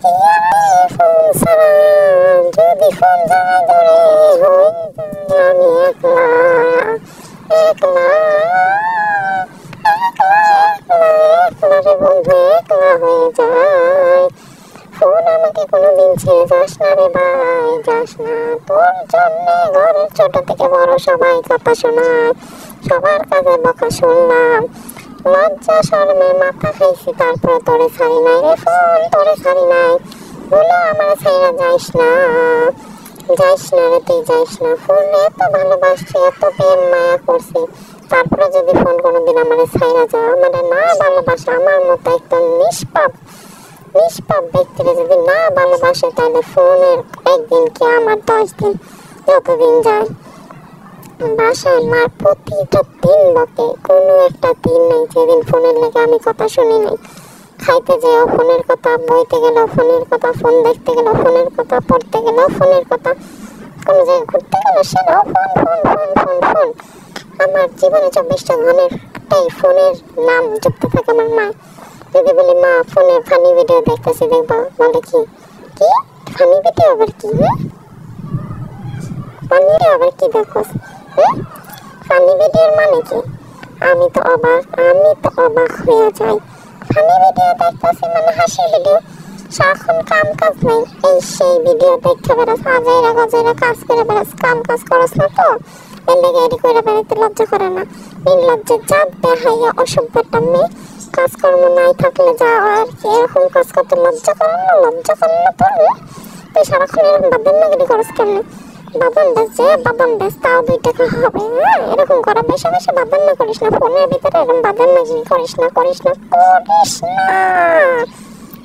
Phone ছাড়া যদি phone যায় ধরে হয়ে আমি একলা একলা একলা একলা একলা রে বন্ধু একলা হয়ে যায়। ফোন আমাকে কোনোদিন ছেড়ে যাস না রে ভাই, যাস না। তোর জন্যে ঘরের ছোট থেকে বড় সবাই কথা শোনায়, সবার কাছে বকা শুনলাম, লজ্জা শরমে মাথা খাইছি, তারপরে তোরে ছাড়ি নাই রে ফোন, তোরে ছাড়ি নাই। বলো আমার ছাইরা যাইস না, যাইস না রে, তুই যাইস না। ফোন এত ভালোবাসছি, এত প্রেম মায়া করছি, তারপরে যদি ফোন কোনোদিন আমার ছাইরা যায়, আমার না ভালোবাসে, আমার মতো একটা নিষ্পাপ নিষ্পাপ ব্যক্তিরা যদি না ভালোবাসে, তাহলে ফোনের একদিন কি আমার 10 দিন, যতদিন যায়। বাসায় মার প্রতিটা দিন বকে, কোনো একটা দিন নেই যেদিন ফোনের লেগে আমি কথা শুনি নাই। খাইতে যেও ফোনের কথা, বইতে গেলেও ফোনের কথা, ফোন দেখতে গেলেও ফোনের কথা, পড়তে গেলেও ফোনের কথা, কোনো জায়গায় ঘুরতে গেলেও সেটাও phone phone phone phone phone. আমার জীবনে 24টা ঘন্টাই ফোনের নাম জপতে থাকে আমার মা। যদি বলি মা ফোনে ফানি ভিডিও দেখতেছি, দেখবা, বলে কি কি ফানি ভিডিও আবার কি, ফানি আবার কি দেখো, ফানি ভিডিওর মানে কি? আমি তো অবাক হয়ে যাই। ফানি ভিডিও দেখতেছি মানে হাসির ভিডিও, সারাক্ষণ কাম কাজ নেই, এই সেই ভিডিও দেখতে বেড়াস, আজাইরা গজাইরা কাজ করে বেড়াস, কাম কাজ করস না তো এর লেগে এটি করে বেড়াইতে লজ্জা করে না? নির্লজ্জে জাত দেখাইয়া অসভ্যটা মেয়ে, কাজকর্ম নাই থাকলে যা আর কি, এরকম কাজ করতে লজ্জা করে না? লজ্জা করে না তোর? তুই সারাক্ষণ এরকম বাদাম নাগিরি করস কেমনে? বাদাম বেচ যে বাদাম বেচ, তাও 2 টাকা হবে, এরকম করা বেশি বেশি বাদাম না করিস না, ফোনের ভিতরে এরকম বাদাম নাগিরি করিস না করিস না করিস না,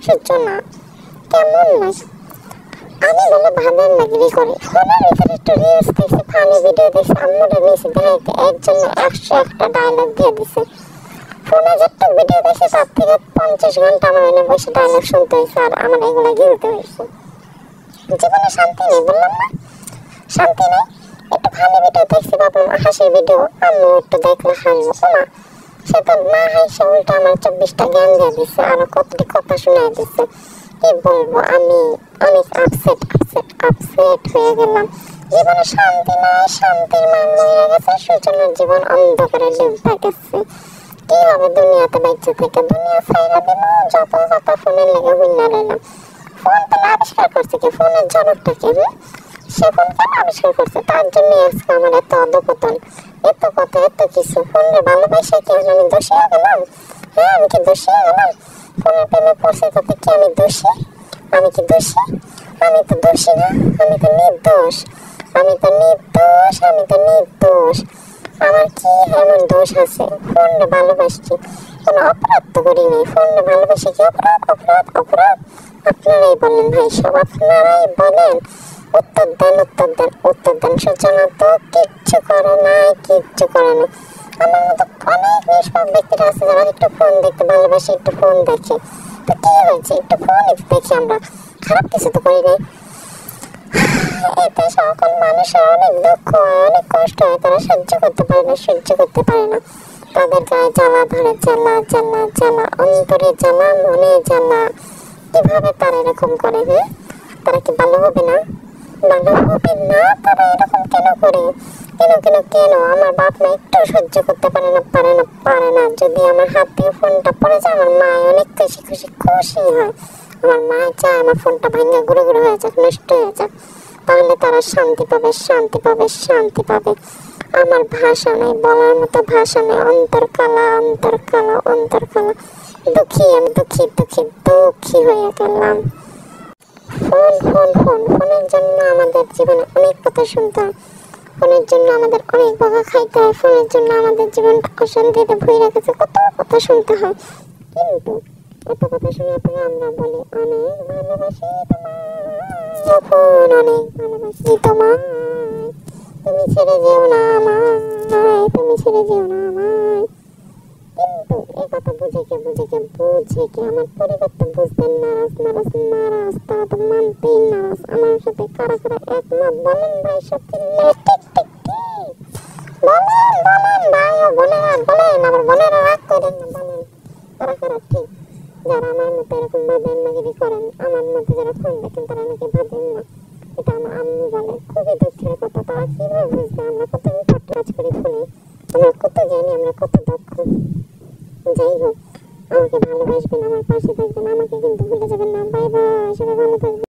সহ্য না, কেমন না? আমি বলে বাদাম নাগিরি করি, ফোনের ভিতরে একটু রিলস দেখছি, ফানি ভিডিও দেখছি, আম্মুরে নিয়েছি দেখাইতে, এর জন্য 101টা ডায়লগ দিয়ে দিছে। ফোনে যেটা ভিডিও দেখছি তার থেকে 50 ঘন্টা আমার এনে বসে ডায়লগ শুনতে হয়েছে, আর আমার এগুলো গিলতে হয়েছে। জীবনে শান্তি নেই, বললাম না শান্তি নেই। একটু ভালো ভিডিও দেখছি, ভাবলাম হাসির ভিডিও, আমি একটু দেখলে হাসবো, না সে তো না হাসে উল্টা আমার 24টা জ্ঞান দিয়ে দিচ্ছে, আরো কতটি কথা শুনে দিচ্ছে। কি বলবো, আমি অনেক আপসেট হয়ে গেলাম। জীবনে শান্তি নাই, শান্তির মান মরে গেছে, সূচনার জীবন অন্ধকারে ডুবে গেছে। কি হবে দুনিয়াতে বেঁচে থেকে? দুনিয়া ছাইরা দেব, যত কথা ফোনের লেগে হুইন্না রইলাম। ফোন তাহলে আবিষ্কার করছে কি? ফোনের জনকটা কি? সে ফোন কেন আবিষ্কার করছে? তার জন্য আজকে আমার এত অধপতন, এত কথা, এত কিছু। ফোনের ভালোবাসা কি আমি দোষী হয়ে গেলাম? হ্যাঁ, আমি কি দোষী হয়ে গেলাম? ফোনের প্রেমে পড়ছে তাতে কি আমি দোষী? আমি কি দোষী? আমি তো দোষী না, আমি তো নির্দোষ, আমি তো নির্দোষ, আমি তো নির্দোষ। আমার কি এমন দোষ আছে? ফোনটা ভালোবাসছি, কোনো অপরাধ তো করি নাই। ফোনটা ভালোবাসি কি অপরাধ? অপরাধ অপরাধ আপনারাই বলেন ভাই, সব আপনারাই বলেন। উত্তর দেন, উত্তর দেন, উত্তর দেন। সূচনা তো কিচ্ছু করে নাই, কিচ্ছু করে না। আমার মতো অনেক নিষ্পাপ ব্যক্তিরা আছে যারা একটু ফোন দেখতে ভালোবাসে, একটু ফোন দেখে, তো কি হয়েছে? একটু ফোন দেখি, আমরা খারাপ কিছু তো করি নাই। এতে সকল মানুষের অনেক দুঃখ হয়, অনেক কষ্ট হয়, তারা সহ্য করতে পারে না, সহ্য করতে পারে না। তাদের গায়ে জ্বালা ধরে, জ্বালা জ্বালা জ্বালা, অন্তরে জ্বালা, মনে জ্বালা। কিভাবে তারা এরকম করে? তারা কি ভালো হবে না? ভালো হবে না? তারা এরকম কেন করে? কেন কেন কেন? আমার বাপ মা একটু সহ্য করতে পারে না, পারে না, পারে না। যদি আমার হাত থেকে ফোনটা পড়ে যায়, আমার মা অনেক খুশি খুশি খুশি হয়। আমার মা চায় আমার ফোনটা ভাঙা গুঁড়ো গুঁড়ো হয়ে যাক, নষ্ট হয়ে যাক, তাহলে তারা শান্তি পাবে, শান্তি পাবে, শান্তি পাবে। আমার ভাষা নেই, বলার মতো ভাষা নেই। অন্তরকালা, অন্তরকালা, অন্তরকালা। দুঃখী, আমি দুঃখী দুঃখী দুঃখী হয়ে গেলাম। ফোন ফোন ফোন, ফোনের জন্য আমাদের জীবনে অনেক কথা শুনতে হয়, ফোনের জন্য আমাদের অনেক বকা খাইতে হয়, ফোনের জন্য আমাদের জীবনটা অশান্তিতে ভরে গেছে, কত কথা শুনতে হয়। কিন্তু এত কথা শুনে পরে আমরা বলি অনেক ভালোবাসি তোমায়, ফোন অনেক ভালোবাসি তোমায়, তুমি ছেড়ে যেও না আমায়, তুমি ছেড়ে যেও না আমায়। কিন্তু এই কথা বুঝে কে আমার পরিবার তো বুঝতেন, নারাজ নারাজ নারাজ, তারা তো মানতেই নারাজ। আমার সাথে কারা কারা একমত বলেন ভাই? সত্যি ঠিক ঠিক ঠিক বলেন, বলেন ভাই ও বোনেরা, বলেন। আমার বোনেরা রাগ করেন না, বলেন কারা কারা ঠিক, যারা আমার মতো এরকম বাদাম দাদাগিরি করেন, আমার মধ্যে যারা ফোন দেখেন তারা নাকি ভাবেন না, এটা আমার আম্মু বলে। খুবই দুঃখের কথা, তারা কিভাবে বুঝবে আমরা কত ইম্পর্টেন্ট কাজ করি ফোনে, আমরা কত জানি, আমরা কত দক্ষ। যাই হোক, আমাকে ভালোবাসবেন, আমার পাশে থাকবেন, আমাকে কিন্তু ভুলে যাবেন না। বাই বাই, সবাই ভালো থাকবেন।